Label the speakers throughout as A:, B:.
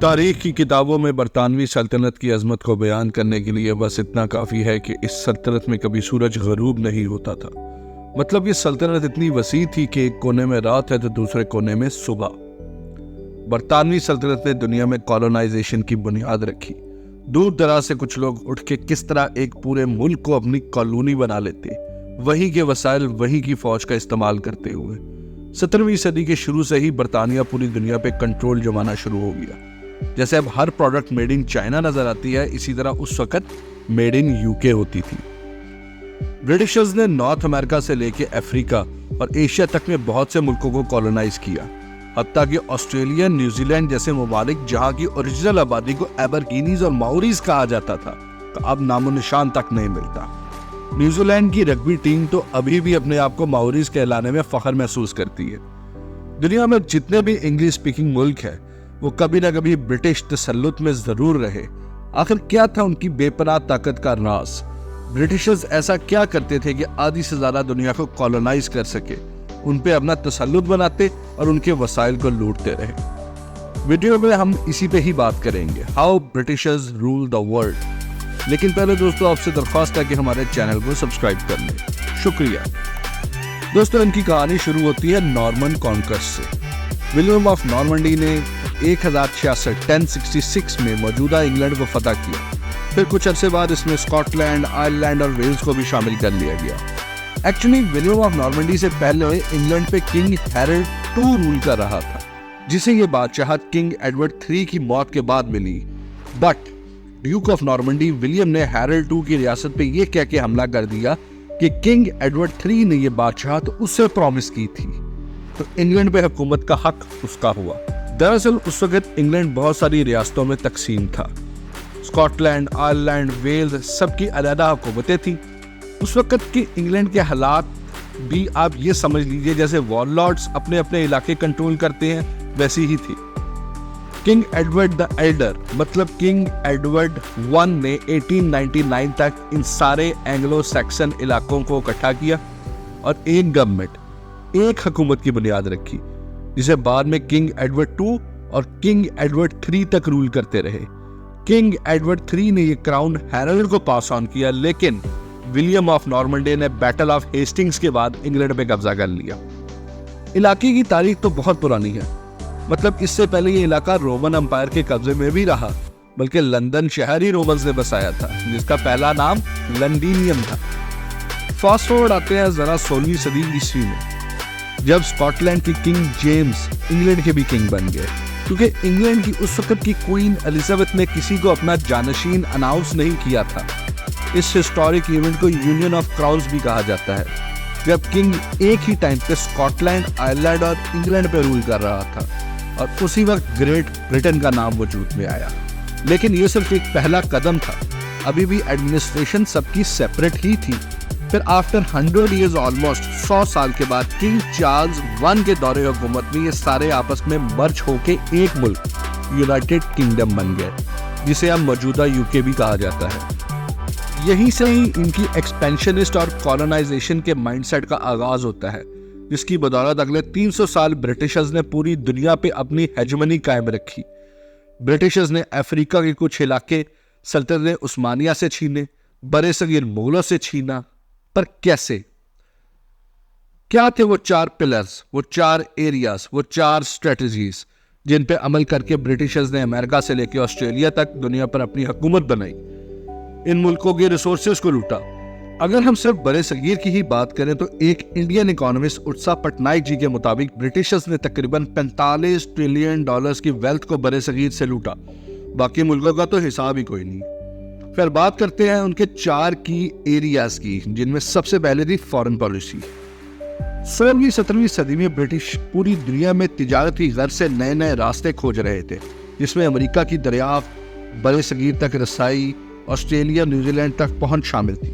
A: तारीख की किताबों में बरतानवी सल्तनत की अजमत को बयान करने के लिए बस इतना काफ़ी है कि इस सल्तनत में कभी सूरज गरूब नहीं होता था। मतलब ये सल्तनत इतनी वसी थी कि एक कोने में रात है तो दूसरे कोने में सुबह। बरतानवी सल्तनत ने दुनिया में कॉलोनाइजेशन की बुनियाद रखी। दूर दराज से कुछ लोग उठ के किस तरह एक पूरे मुल्क को अपनी कॉलोनी बना लेते, वहीं के वसाइल, वहीं की फौज का इस्तेमाल करते हुए। 17वीं सदी के शुरू से ही बरतानिया पूरी दुनिया पे कंट्रोल जमाना शुरू हो गया। जैसे अब हर प्रोडक्ट मेड इन चाइना नजर आती है, इसी तरह उस वक्त मेड इन यूके होती थी। ब्रिटिशर्स ने नॉर्थ अमेरिका से लेके अफ्रीका और एशिया तक में बहुत से मुल्कों को कॉलोनाइज किया। हत्ता कि ऑस्ट्रेलिया, न्यूजीलैंड जैसे ममालिक जहां की ओरिजिनल आबादी को एबरगीनीज और माओरीज कहा जाता था, तो अब नामो निशान तक नहीं मिलता। न्यूजीलैंड की रग्बी टीम तो अभी भी अपने आप को माओरीज कहलाने में फख्र महसूस करती है। दुनिया में जितने भी इंग्लिश स्पीकिंग मुल्क है वो कभी ना कभी ब्रिटिश तसल्लुत में जरूर रहे। आखिर क्या था उनकी बेपनाह ताकत का राज? ब्रिटिशर्स ऐसा क्या करते थे कि आधी से ज्यादा दुनिया को कॉलोनाइज कर सके, उन पे अपना तसल्लुत बनाते और उनके वसाइल को लूटते रहे। वीडियो में हम इसी पे ही बात करेंगे, how Britishers rule the world. लेकिन पहले दोस्तों आपसे दरख्वास्त है कि हमारे चैनल को सब्सक्राइब कर लें। शुक्रिया। दोस्तों इनकी कहानी शुरू होती है नॉर्मन कॉन्क्वेस्ट से। विलियम ऑफ नॉर्मंडी ने 1066 में मौजूदा इंग्लैंड को फतह किया। फिर कुछ अरसे बाद इसमें स्कॉटलैंड, आयरलैंड और वेल्स को भी शामिल कर लिया गया। एक्चुअली विलियम ऑफ नॉर्मंडी से पहले इंग्लैंड पे किंग हैरल्ड II रूल कर रहा था, जिसे ये बादशाहत किंग एडवर्ड III की मौत के बाद मिली। But Duke of Normandy William ने हैरल्ड II की रियासत पे ये कह के हमला कर दिया कि किंग एडवर्ड III ने ये बादशाहत उससे प्रॉमिस की थी, तो इंग्लैंड पे हुकूमत का हक उसका हुआ। दरअसल उस वक्त इंग्लैंड बहुत सारी रियासतों में तकसीम था। स्कॉटलैंड, आयरलैंड, वेल्स सबकी अलग हुकूमतें थी। उस वक्त के इंग्लैंड के हालात भी आप ये समझ लीजिए जैसे वॉरलॉर्ड्स अपने अपने इलाके कंट्रोल करते हैं, वैसी ही थी। किंग एडवर्ड द एल्डर मतलब किंग एडवर्ड I ने 1899 तक इन सारे एंग्लो सैक्सन इलाकों को इकट्ठा किया और एक गवर्नमेंट, एक हुकूमत की बुनियाद रखी, जिसे बाद में किंग एडवर्ड II और किंग एडवर्ड III तक रूल करते रहे। किंग एडवर्ड III ने ये क्राउन हैरल्ड को पास ऑन किया, लेकिन विलियम ऑफ नॉर्मंडी ने बैटल ऑफ हेस्टिंग्स के बाद इंग्लैंड पे कब्जा कर लिया। इलाके की तारीख तो बहुत पुरानी है। मतलब इससे पहले ये इलाका रोमन अंपायर के कब्जे में भी रहा, बल्कि लंदन शहर ही रोमन्स ने बसाया था, जिसका पहला नाम लंडीनियम था। फास्ट फॉरवर्ड आते हैं जरा 16वीं सदी ईस्वी में, जब स्कॉटलैंड के किंग जेम्स इंग्लैंड के भी किंग बन गए। क्योंकि इंग्लैंड की उस वक्त की क्वीन एलिजाबेथ ने किसी को अपना जानशीन अनाउंस नहीं किया था। इस हिस्टोरिक इवेंट को यूनियन ऑफ क्राउन्स भी कहा जाता है, जब किंग एक ही टाइम पे स्कॉटलैंड, आयरलैंड और इंग्लैंड पे रूल कर रहा था, और उसी वक्त ग्रेट ब्रिटेन का नाम वजूद में आया। लेकिन ये सिर्फ एक पहला कदम था, अभी भी एडमिनिस्ट्रेशन सबकी सेपरेट ही थी। फिर आफ्टर 100 years ऑलमोस्ट 100 साल के बाद किंग चार्ल्स I के दौरे हुकूमत में ये सारे आपस में मर्ज होके एक मुल्क यूनाइटेड किंगडम बन गए, जिसे अब मौजूदा यूके भी कहा जाता है। यहीं से ही इनकी एक्सपेंशनिस्ट और कॉलोनाइजेशन के माइंडसेट का आगाज होता है, जिसकी बदौलत अगले 300 साल ब्रिटिशर्स ने पूरी दुनिया पे अपनी हेजमनी कायम रखी। ब्रिटिशर्स ने अफ्रीका के कुछ इलाके सल्तनत उस्मानिया से छीने, बड़े सगीर मुगलों से छीना। पर कैसे? क्या थे वो 4 पिलर्स, वो 4 एरियाज, वो 4 स्ट्रेटजीज जिन पे अमल करके ब्रिटिशर्स ने अमेरिका से लेकर ऑस्ट्रेलिया तक दुनिया पर अपनी हुकूमत बनाई, इन मुल्कों के रिसोर्सेज को लूटा। अगर हम सिर्फ बड़े सगीर की ही बात करें तो एक इंडियन इकोनॉमिस्ट उत्साह पटनायक जी के मुताबिक ब्रिटिशर्स ने तकरीबन $45 ट्रिलियन की वेल्थ को बड़े सगीर से लूटा। बाकी मुल्कों का तो हिसाब ही कोई नहीं। फिर बात करते हैं उनके 4 की एरियाज की, जिनमें सबसे पहले थी फॉरेन पॉलिसी। 16वीं 17वीं सदी में ब्रिटिश पूरी दुनिया में तिजारती गर्ज से नए नए रास्ते खोज रहे थे, जिसमें अमेरिका की दरियाफ्त, बड़े सगीर तक रसाई, ऑस्ट्रेलिया, न्यूजीलैंड तक पहुंच शामिल थी।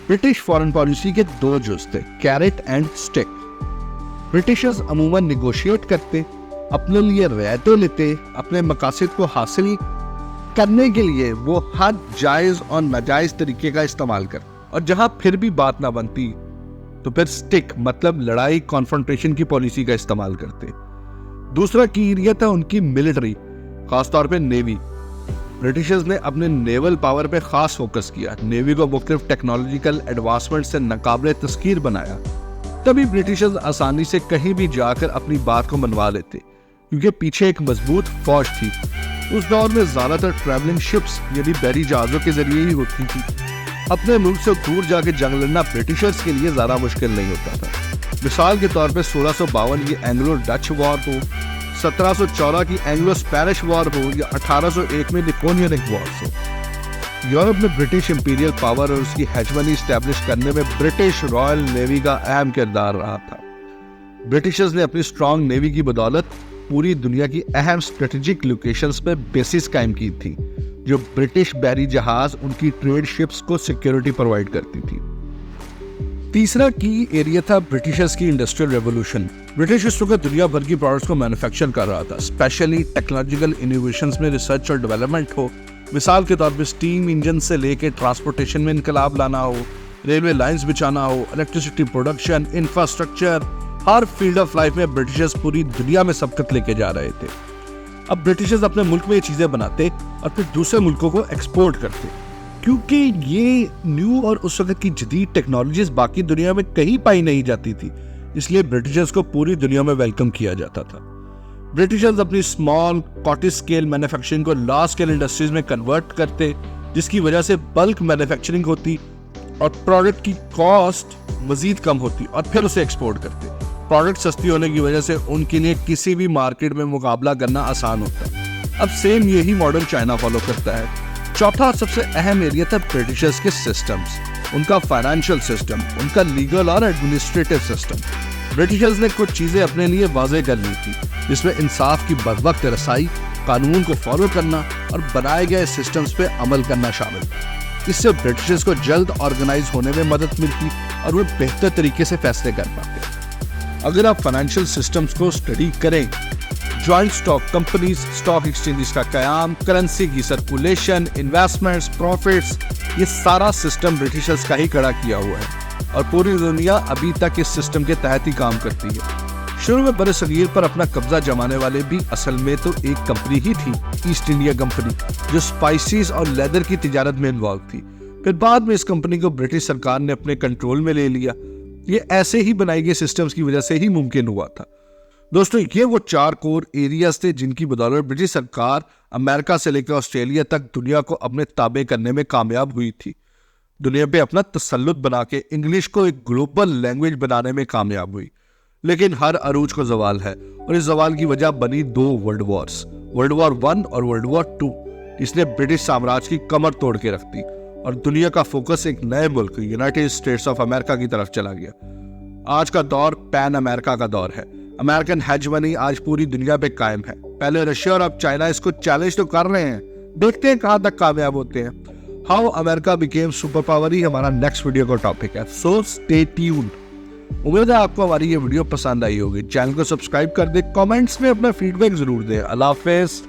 A: ब्रिटिश फॉरेन पॉलिसी के 2 जुज़ थे, कैरेट एंड स्टिक। ब्रिटिशर्स अमूमन निगोशिएट करते, अपने लिए रियायतें लेते, अपने मकासद को हासिल करने के लिए वो हर जायज और नाजायज तरीके का इस्तेमाल कर, और जहां फिर भी बात ना बनती तो फिर स्टिक मतलब लड़ाई, कॉन्फ्रंटेशन की पॉलिसी का इस्तेमाल करते। दूसरा की एरिया था उनकी मिलिट्री, खासतौर पे नेवी। ब्रिटिशर्स ने अपने नेवल पावर पे खास फोकस किया, नेवी को मुख्तलिफ टेक्नोलॉजिकल एडवांसमेंट से नाकाबिले तस्कीर बनाया। तभी ब्रिटिशर्स आसानी से कहीं भी जाकर अपनी बात को मनवा लेते, क्योंकि पीछे एक मजबूत फौज थी। उस दौर में ज्यादातर ट्रैवलिंग शिप्स यानी बहरी जहाजों के जरिए ही होती थी। अपने मुल्क से दूर जाके जंग लड़ना ब्रिटिशर्स के लिए ज्यादा मुश्किल नहीं होता था। मिसाल के तौर पे 1652 की एंग्लो डच वॉर हो, 1714 की एंग्लो स्पेनिश वॉर हो या 1801 में नेपोलियनिक वॉर्स हो। यूरोप में ब्रिटिश इंपीरियल पावर और उसकी हेजमनी स्टैब्लिश करने में ब्रिटिश रॉयल नेवी का अहम किरदार रहा था। ब्रिटिशर्स ने अपनी स्ट्रॉन्ग नेवी की बदौलत पूरी दुनिया की अहम स्ट्रेटेजिक लोकेशंस पे बेसिस कायम की थी, जो ब्रिटिश बहरी जहाज उनकी ट्रेड शिप्स को सिक्योरिटी प्रोवाइड करती थी। तीसरा की एरिया था ब्रिटिशर्स की इंडस्ट्रियल रेवोल्यूशन। ब्रिटिश उस वक्त दुनिया भर की प्रोडक्ट्स को मैन्युफैक्चर कर रहा था, स्पेशली टेक्नोलॉजिकल इनोवेशंस में रिसर्च और डेवलपमेंट हो। मिसाल के तौर पे स्टीम इंजन से लेके ट्रांसपोर्टेशन में इनकलाब लाना हो, रेलवे लाइंस बिछाना हो, electricity production, infrastructure, her field of life में ब्रिटिशर्स पूरी दुनिया में सबकत लेके जा रहे थे। अब ब्रिटिशर्स अपने मुल्क में ये चीजें बनाते और फिर दूसरे मुल्कों को एक्सपोर्ट करते, क्योंकि ये न्यू और उस वक्त की जदीद टेक्नोलॉजीज बाकी दुनिया में कहीं पाई नहीं जाती थी, इसलिए ब्रिटिशर्स को पूरी दुनिया में वेलकम किया जाता था। ब्रिटिशर्स अपनी स्मॉल कॉटेज स्केल मैन्युफैक्चरिंग को लार्ज स्केल इंडस्ट्रीज में कन्वर्ट करते, जिसकी वजह से बल्क मैन्युफैक्चरिंग होती और प्रोडक्ट की कॉस्ट मजीद कम होती और फिर उसे एक्सपोर्ट करते। प्रोडक्ट सस्ती होने की वजह से उनके लिए किसी भी मार्केट में मुकाबला करना आसान होता। अब सेम यही मॉडल चाइना फॉलो करता है। चौथा और सबसे अहम एरिया था ब्रिटिशर्स के सिस्टम्स, उनका फाइनेंशियल सिस्टम, उनका लीगल और एडमिनिस्ट्रेटिव सिस्टम। ब्रिटिशर्स ने कुछ चीजें अपने लिए वाजे कर ली थी, जिसमें इंसाफ की बरवक्त रसाई, कानून को फॉलो करना और बनाए गए सिस्टम्स पे अमल करना शामिल था। इससे ब्रिटिशर्स को जल्द ऑर्गेनाइज होने में मदद मिलती और वो बेहतर तरीके से फैसले कर पाते। अगर आप फाइनेंशियल सिस्टम्स को स्टडी करें, joint stock companies, stock exchanges का कयाम, करेंसी की सर्कुलेशन, इन्वेस्टमेंट्स, प्रॉफिट्स, ये सारा सिस्टम ब्रिटिशर्स का ही खड़ा किया हुआ है और पूरी दुनिया अभी तक इस सिस्टम के तहत ही काम करती है। शुरू में बरसगीर पर अपना कब्जा जमाने वाले भी असल में तो एक कंपनी ही थी, ईस्ट इंडिया कंपनी, जो स्पाइसेस और लेदर की तिजारत में इन्वॉल्व थी। फिर बाद में इस कंपनी को ब्रिटिश सरकार ने अपने कंट्रोल में ले लिया। ये ऐसे ही बनाई गई सिस्टम्स की वजह से ही मुमकिन हुआ था। दोस्तों, ये वो 4 कोर एरियाज थे जिनकी बदौलत ब्रिटिश सरकार अमेरिका से लेकर ऑस्ट्रेलिया तक दुनिया को अपने ताबे करने में कामयाब हुई थी। दुनिया पे अपना तसल्लुत बना के इंग्लिश को एक ग्लोबल लैंग्वेज बनाने में कामयाब हुई। लेकिन हर अरूज को जवाल है और इस जवाल की वजह बनी 2 वर्ल्ड वॉर्स, वर्ल्ड वॉर 1 और वर्ल्ड वॉर 2, जिसने ब्रिटिश साम्राज्य की कमर तोड़ के रख दी और दुनिया का फोकस एक नए मुल्क यूनाइटेड स्टेट्स ऑफ अमेरिका की तरफ चला गया। आज का दौर पैन अमेरिका का दौर है। अमेरिकन हेजमनी आज पूरी दुनिया पे कायम है। पहले रशिया और अब चाइना इसको चैलेंज तो कर रहे हैं, देखते हैं कहां तक कामयाब होते हैं। How America became super power ही हमारा नेक्स्ट वीडियो का टॉपिक है, सो स्टे ट्यून्ड। उम्मीद है आपको हमारी ये वीडियो पसंद आई होगी। चैनल को सब्सक्राइब कर दे, कमेंट्स में अपना फीडबैक जरूर दें। अल्लाह हाफिज़।